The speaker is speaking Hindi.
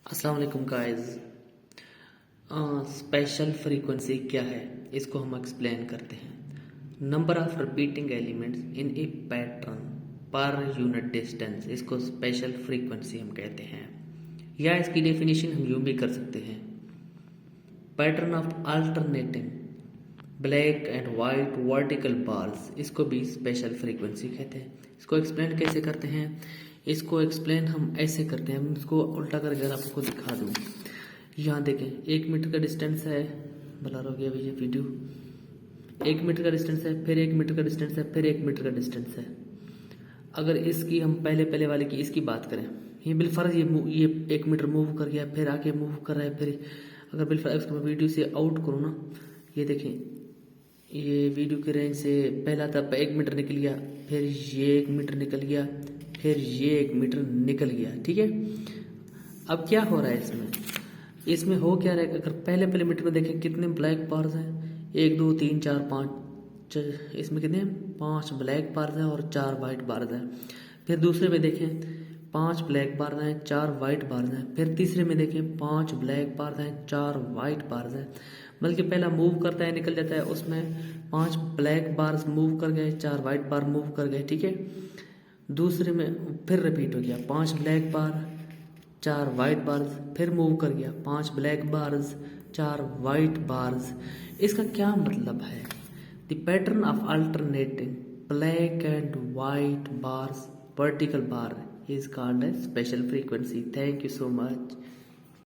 अस्सलाम वालेकुम गाइस। स्पेशल फ्रीक्वेंसी क्या है इसको हम एक्सप्लेन करते हैं। Number of repeating elements in A pattern per unit distance, इसको स्पेशल फ्रीक्वेंसी हम कहते हैं, या इसकी डेफिनेशन हम यूँ भी कर सकते हैं। Pattern of alternating black and white vertical bars, इसको भी स्पेशल फ्रीक्वेंसी कहते हैं। इसको एक्सप्लेन कैसे करते हैं? इसको एक्सप्लेन हम ऐसे करते हैं, हम इसको उल्टा करके अगर आपको दिखा दूँ, यहाँ देखें 1 मीटर का डिस्टेंस है, ब्लर हो गया भैया वीडियो। 1 मीटर का डिस्टेंस है, फिर 1 मीटर का डिस्टेंस है, फिर 1 मीटर का डिस्टेंस है। अगर इसकी हम पहले वाले की इसकी बात करें, ये बिलफर्ज ये 1 मीटर मूव कर गया, फिर आके मूव कर रहा है, फिर अगर बिलफर्ज इसको मैं वीडियो से आउट करूँ ना, ये देखें ये वीडियो की रेंज से पहला था 1 मीटर निकल गया, फिर ये 1 मीटर निकल गया, फिर ये 1 मीटर निकल गया। ठीक है, अब क्या हो रहा है इसमें हो क्या रहा है? अगर पहले मीटर में देखें कितने ब्लैक बार्स हैं, 1 2 3 4 5, इसमें कितने 5 ब्लैक बार्स हैं और 4 वाइट बार्स हैं। फिर दूसरे में देखें 5 ब्लैक बार्स हैं, 4 वाइट बार्स हैं। फिर तीसरे में देखें 5 ब्लैक बार्स हैं, 4 वाइट बार्स हैं। बल्कि पहला मूव करता है निकल जाता है, उसमें 5 ब्लैक बार्स मूव कर गए, 4 वाइट बार मूव कर गए। ठीक है, दूसरे में फिर रिपीट हो गया, 5 ब्लैक बार 4 वाइट बार्स, फिर मूव कर गया 5 ब्लैक बार्स 4 वाइट बार्स। इसका क्या मतलब है? The pattern of alternating black and white bars vertical bar is called as special frequency. Thank you so much.